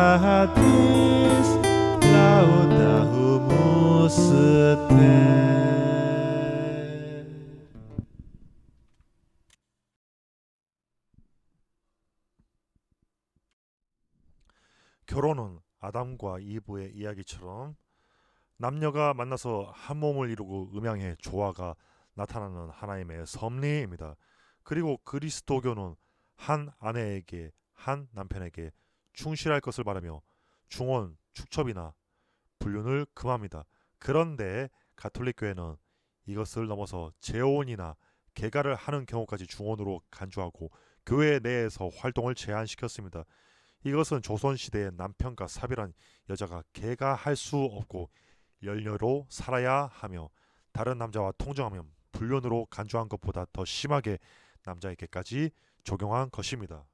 Satis laudamus te. 결혼은 아담과 이브의 이야기처럼 남녀가 만나서 한 몸을 이루고 음양의 조화가 나타나는 하나님의 섭리입니다. 그리고 그리스도교는 한 아내에게 한 남편에게 충실할 것을 바라며 중혼, 축첩이나 불륜을 금합니다. 그런데 가톨릭 교회는 이것을 넘어서 재혼이나 개가를 하는 경우까지 중혼으로 간주하고 교회 내에서 활동을 제한시켰습니다. 이것은 조선시대의 남편과 사별한 여자가 개가할 수 없고 열녀로 살아야 하며 다른 남자와 통정하면 불륜으로 간주한 것보다 더 심하게 남자에게까지 적용한 것입니다.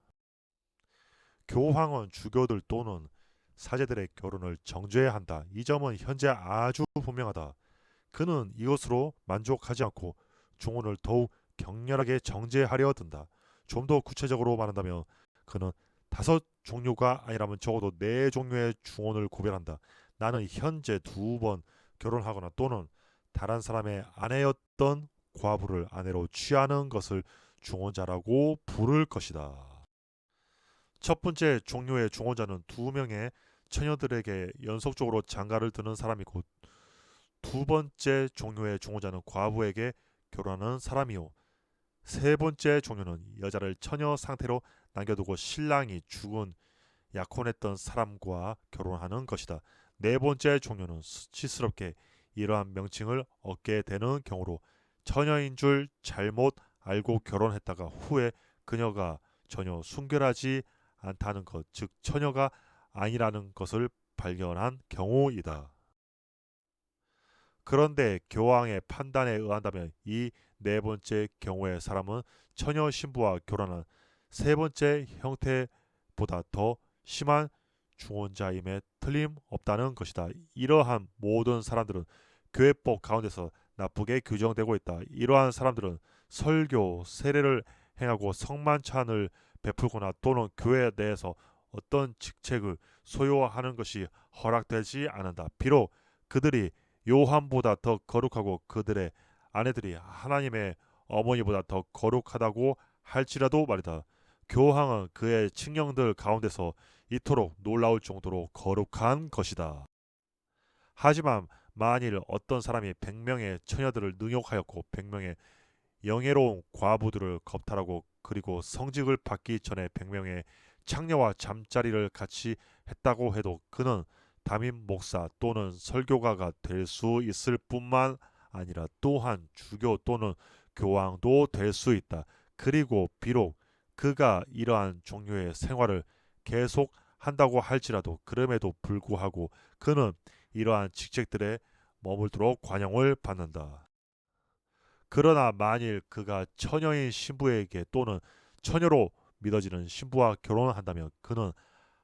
교황은 주교들 또는 사제들의 결혼을 정죄해야 한다. 이 점은 현재 아주 분명하다. 그는 이것으로 만족하지 않고 중혼을 더욱 격렬하게 정죄하려 든다. 좀 더 구체적으로 말한다면 그는 5종류가 아니라면 적어도 4종류의 중혼을 구별한다. 나는 현재 2번 결혼하거나 또는 다른 사람의 아내였던 과부를 아내로 취하는 것을 중혼자라고 부를 것이다. 첫 번째 종류의 중혼자는 2명의 처녀들에게 연속적으로 장가를 드는 사람이고, 두 번째 종류의 중혼자는 과부에게 결혼하는 사람이요, 세 번째 종류는 여자를 처녀 상태로 남겨두고 신랑이 죽은 약혼했던 사람과 결혼하는 것이다. 네 번째 종류는 수치스럽게 이러한 명칭을 얻게 되는 경우로 처녀인 줄 잘못 알고 결혼했다가 후에 그녀가 전혀 순결하지 않다는 것, 즉 처녀가 아니라는 것을 발견한 경우이다. 그런데 교황의 판단에 의한다면 이 네 번째 경우의 사람은 처녀 신부와 결혼한 세 번째 형태보다 더 심한 중혼자임에 틀림없다는 것이다. 이러한 모든 사람들은 교회법 가운데서 나쁘게 규정되고 있다. 이러한 사람들은 설교, 세례를 행하고 성만찬을 베풀거나 또는 교회 내에서 어떤 직책을 소유하는 것이 허락되지 않는다. 비록 그들이 요한보다 더 거룩하고 그들의 아내들이 하나님의 어머니보다 더 거룩하다고 할지라도 말이다. 교황은 그의 칙령들 가운데서 이토록 놀라울 정도로 거룩한 것이다. 하지만 만일 어떤 사람이 100명의 처녀들을 능욕하였고 100명의 영예로운 과부들을 겁탈하고 그리고 성직을 받기 전에 100명의 창녀와 잠자리를 같이 했다고 해도 그는 담임 목사 또는 설교가가 될 수 있을 뿐만 아니라 또한 주교 또는 교황도 될 수 있다. 그리고 비록 그가 이러한 종류의 생활을 계속 한다고 할지라도 그럼에도 불구하고 그는 이러한 직책들에 머물도록 관용을 받는다. 그러나 만일 그가 처녀인 신부에게 또는 처녀로 믿어지는 신부와 결혼을 한다면 그는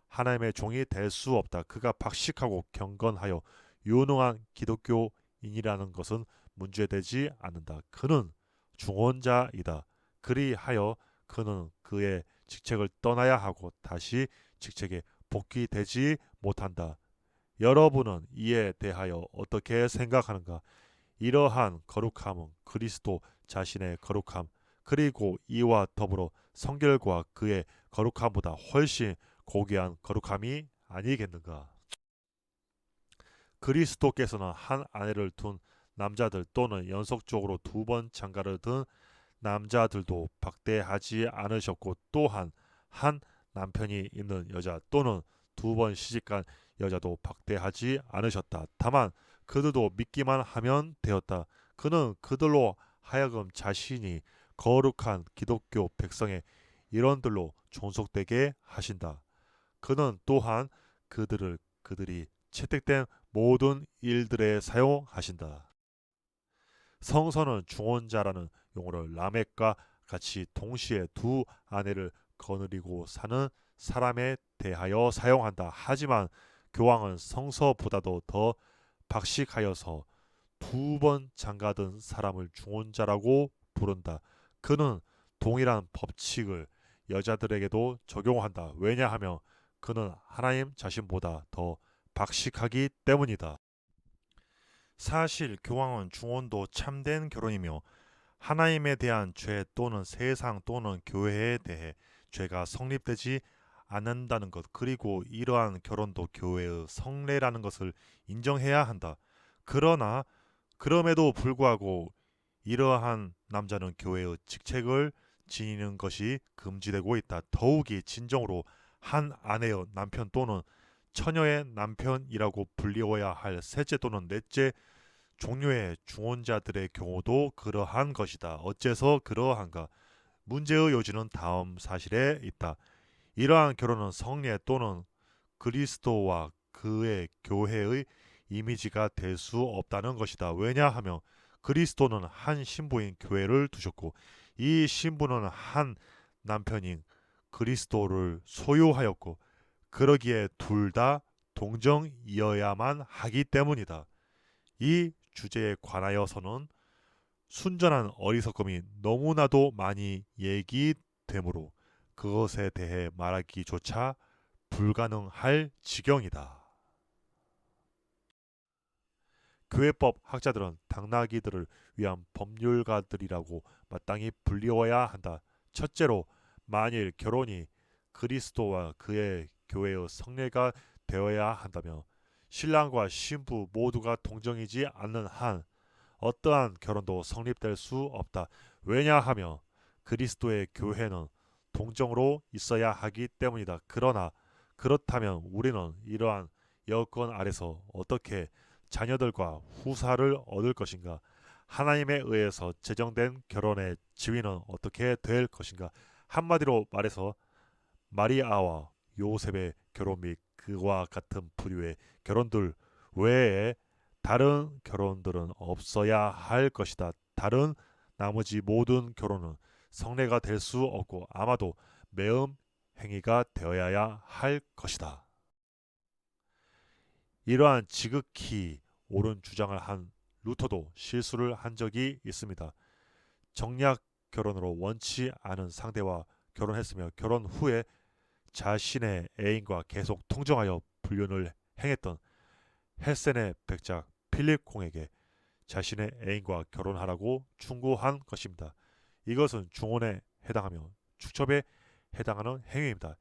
하나님의 종이 될 수 없다. 그가 박식하고 경건하여 유능한 기독교인이라는 것은 문제되지 않는다. 그는 중혼자이다. 그리하여 그는 그의 직책을 떠나야 하고 다시 직책에 복귀되지 못한다. 여러분은 이에 대하여 어떻게 생각하는가? 이러한 거룩함은 그리스도 자신의 거룩함 그리고 이와 더불어 성결과 그의 거룩함보다 훨씬 고귀한 거룩함이 아니겠는가? 그리스도께서는 한 아내를 둔 남자들 또는 연속적으로 2번 장가를 든 남자들도 박대하지 않으셨고 또한 한 남편이 있는 여자 또는 2번 시집간 여자도 박대하지 않으셨다. 다만 그들도 믿기만 하면 되었다. 그는 그들로 하여금 자신이 거룩한 기독교 백성의 일원들로 존속되게 하신다. 그는 또한 그들이 채택된 모든 일들에 사용하신다. 성서는 중혼자라는 용어를 라멕과 같이 동시에 두 아내를 거느리고 사는 사람에 대하여 사용한다. 하지만 교황은 성서보다도 더 박식하여서 2번 장가든 사람을 중혼자라고 부른다. 그는 동일한 법칙을 여자들에게도 적용한다. 왜냐하면 그는 하나님 자신보다 더 박식하기 때문이다. 사실 교황은 중혼도 참된 결혼이며 하나님에 대한 죄 또는 세상 또는 교회에 대해 죄가 성립되지 않는다는 것, 그리고 이러한 결혼도 교회의 성례라는 것을 인정해야 한다. 그러나 그럼에도 불구하고 이러한 남자는 교회의 직책을 지니는 것이 금지되고 있다. 더욱이 진정으로 한 아내의 남편 또는 처녀의 남편이라고 불리워야 할 셋째 또는 넷째 종류의 중혼자들의 경우도 그러한 것이다. 어째서 그러한가? 문제의 요지는 다음 사실에 있다. 이러한 결혼은 성례 또는 그리스도와 그의 교회의 이미지가 될 수 없다는 것이다. 왜냐하면 그리스도는 한 신부인 교회를 두셨고 이 신부는 한 남편인 그리스도를 소유하였고 그러기에 둘 다 동정이어야만 하기 때문이다. 이 주제에 관하여서는 순전한 어리석음이 너무나도 많이 얘기되므로 그것에 대해 말하기조차 불가능할 지경이다. 교회법 학자들은 당나귀들을 위한 법률가들이라고 마땅히 불리워야 한다. 첫째로, 만일 결혼이 그리스도와 그의 교회의 성례가 되어야 한다며 신랑과 신부 모두가 동정이지 않는 한 어떠한 결혼도 성립될 수 없다. 왜냐하면 그리스도의 교회는 동정으로 있어야 하기 때문이다. 그러나 그렇다면 우리는 이러한 여건 아래서 어떻게 자녀들과 후사를 얻을 것인가? 하나님에 의해서 제정된 결혼의 지위는 어떻게 될 것인가? 한마디로 말해서 마리아와 요셉의 결혼 및 그와 같은 부류의 결혼들 외에 다른 결혼들은 없어야 할 것이다. 다른 나머지 모든 결혼은 성례가 될 수 없고 아마도 매음 행위가 되어야 할 것이다. 이러한 지극히 옳은 주장을 한 루터도 실수를 한 적이 있습니다. 정략 결혼으로 원치 않은 상대와 결혼했으며 결혼 후에 자신의 애인과 계속 통정하여 불륜을 행했던 헬센의 백작 필립 공에게 자신의 애인과 결혼하라고 충고한 것입니다. 이것은 중혼에 해당하며 축첩에 해당하는 행위입니다.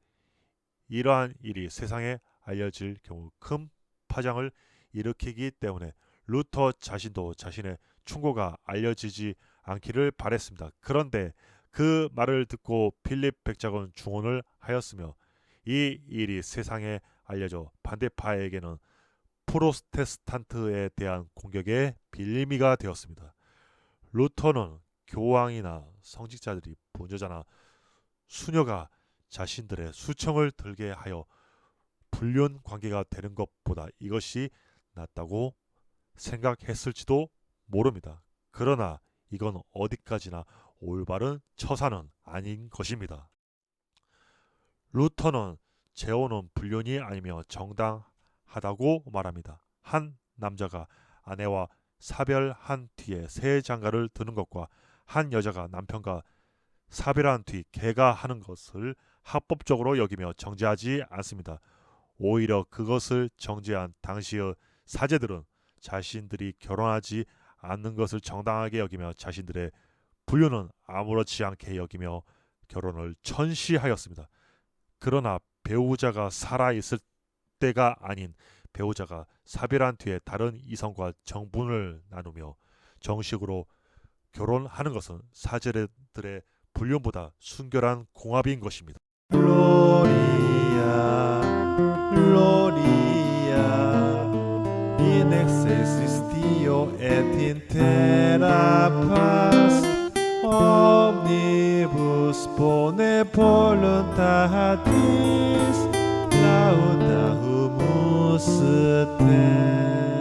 이러한 일이 세상에 알려질 경우 큰 파장을 일으키기 때문에 루터 자신도 자신의 충고가 알려지지 않기를 바랬습니다. 그런데 그 말을 듣고 필립 백작은 중혼을 하였으며 이 일이 세상에 알려져 반대파에게는 프로테스탄트에 대한 공격의 빌미가 되었습니다. 루터는 교황이나 성직자들이 분저자나 수녀가 자신들의 수청을 들게 하여 불륜 관계가 되는 것보다 이것이 낫다고 생각했을지도 모릅니다. 그러나 이건 어디까지나 올바른 처사는 아닌 것입니다. 루터는 재혼은 불륜이 아니며 정당하다고 말합니다. 한 남자가 아내와 사별한 뒤에 새 장가를 드는 것과 한 여자가 남편과 사별한 뒤 개가하는 것을 합법적으로 여기며 정죄하지 않습니다. 오히려 그것을 정죄한 당시의 사제들은 자신들이 결혼하지 않는 것을 정당하게 여기며 자신들의 불륜은 아무렇지 않게 여기며 결혼을 천시하였습니다. 그러나 배우자가 살아있을 때가 아닌 배우자가 사별한 뒤에 다른 이성과 정분을 나누며 정식으로 결혼하는 것은 사제들의 불륜보다 순결한 공합인 것입니다. Gloria, Gloria, in excelsis Deo et in terra paz, omnibus bone voluntatis, laudamus te.